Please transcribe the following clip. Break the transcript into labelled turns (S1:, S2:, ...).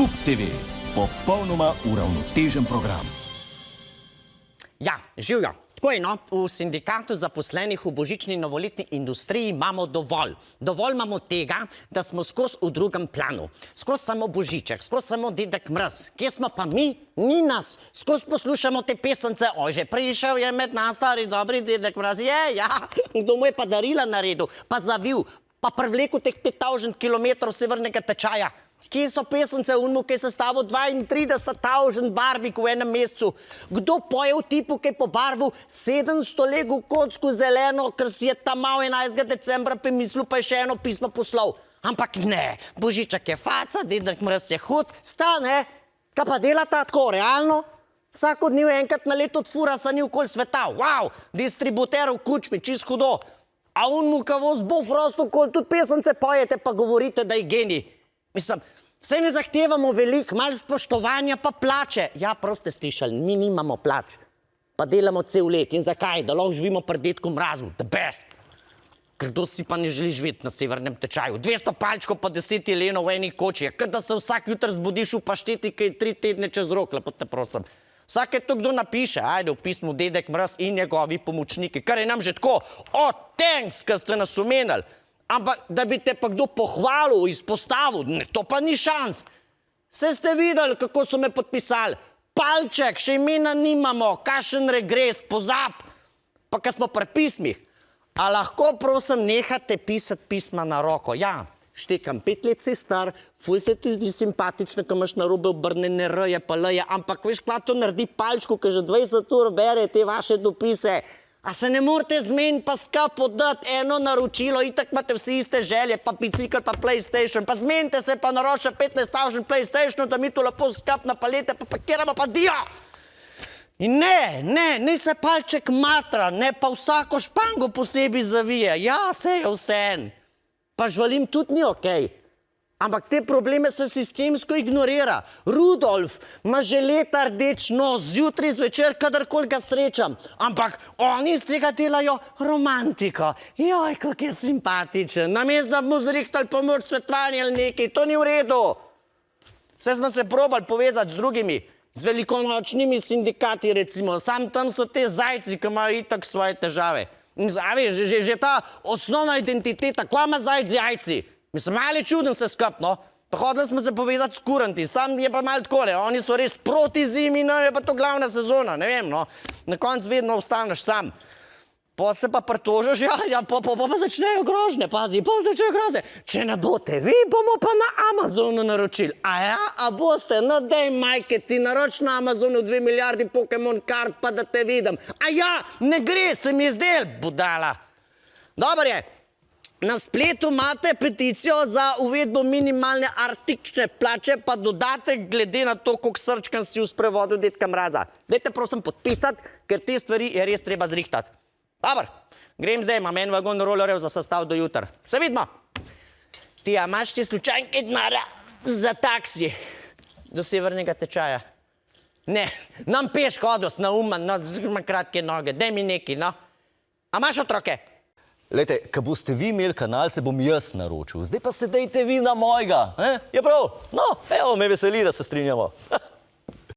S1: PUP TV, popolnoma uravnotežen program.
S2: Ja, živjo. Tako je, no, v sindikatu zaposlenih v božični novoletni industriji imamo dovolj. Dovolj imamo tega, da smo skozi v drugem planu. Skozi samo Božiček, skozi samo Dedek Mraz. Kje smo pa mi? Ni nas. Skozi poslušamo te pesence, oj, že prišel je med nas stari dobri Dedek Mraz. Je, ja, kdo mu je pa darila naredil, pa zavil, pa privlekel teh 5000 kilometrov severnega tečaja. Kje so pesence unmu, ki je sestavil 32 000 barbik v enem mesecu? Kdo poje v tipu, ki je pobarvil 700 legu kocko zeleno, ker si je tam mal 11. decembra pomislil, pa je še eno pismo poslal? Ampak ne, Božiček je faca, Dedek Mraz je hud, stane, kaj pa delata tako realno? Vsako dni enkrat na leto odfura sa ni okoli sveta, wow, distributerov kučmi, čist hudo. A unmu, ka voz bo frost okoli, tudi pesence pojete, pa govorite, da je genij. Mislim, vse ne zahtevamo veliko, malo spoštovanja pa plače. Ja, prav ste slišali, mi nimamo plač. Pa delamo cel let. In zakaj? Da lahko živimo pri Dedku Mrazu. The best. Ker kdo si pa ne želi živeti na severnem tečaju? 200 palčkov pa 10 jelenov v eni koči. Kaj da se vsak jutr zbudiš v pašteti, ki je 3 tedne čez rok, lepo te prosim. Vsake to kdo napiše, ajde, v pismu Dedek Mraz in njegovi pomočniki, kar je nam že tako, thanks, ker ste nas omenili. Ampak, da bi te pa kdo pohvalil, izpostavil, ne, to pa ni šans. Vse ste videli, kako so me podpisali. Palček, še imena nimamo, kakšen regres, pozab. Pa kaj smo pri pismih. A lahko, prosim, nehate pisati pisma na roko? Ja, štekam, 5 let si star, ful se ti zdi simpatično, ko imaš na robe obrnjene r-je pa l-je, ampak veš, kaj to naredi Palčku, ki že 20 ur bere te vaše dopise. A se ne morate zmeniti pa skap podati eno naročilo, itak imate vsi iste želje, pa bicikl, pa PlayStation, pa zmenite se pa naročite 15 000 PlayStationov, da mi to lepo skap na palete, pa pakiramo pa dio. In ne se Palček matra, ne pa vsako špango posebej zavije. Ja, se je vseeno. Pa žvalim tudi ni okej. Ampak te probleme se sistemsko ignorira. Rudolf ima že leta rdeč nos, zjutraj, zvečer, kadarkoli ga srečam. Ampak oni iz tega delajo romantiko. Joj, kako je simpatičen. Namesto da mu zrihtali pomoč svetovanje ali nekaj, to ni v redu. Vse smo se probali povezati z drugimi, z velikonočnimi sindikati recimo. Sam tam so te zajci, ki imajo itak svoje težave. Že ta osnovna identiteta, kva ima zajc z jajci? Mislim, malo čudem se skap, no. Pa hodili smo se povezati s kuranti, tam je pa malo takole, oni so res proti zimi, no, je pa to glavna sezona, ne vem, no. Na koncu vedno ostaneš sam. Pa se pa pritožiš, pa začnejo grožnje, pazi, pa začnejo grožnje. Če ne boste vi, bomo pa na Amazonu naročili. A ja, a boste, no dej, majke, ti naroč na Amazonu 2 milijardi Pokemon kart, pa da te vidim. A ja, ne gre, se mi je zdel, budala. Dobro je. Na spletu imate peticijo za uvedbo minimalne artične plače, pa dodatek glede na to, koliko srčkan si v sprevodu Dedka Mraza. Dajte prosim podpisati, ker te stvari je res treba zrihtati. Dobar, grem zdaj, imam en vagon rolerjev za sestav do jutra. Se vidimo. Ti, a imaš ti slučajnke denarja za taksi do severnega tečaja? Ne, nam peš hodos na uman, no, imam kratke noge, daj mi neki, no. A imaš otroke?
S1: Lejte, ko boste vi imeli kanal, se bom jaz naročil. Zdaj pa se dejte vi na mojega. Je prav? No, evo, me veseli, da se strinjamo.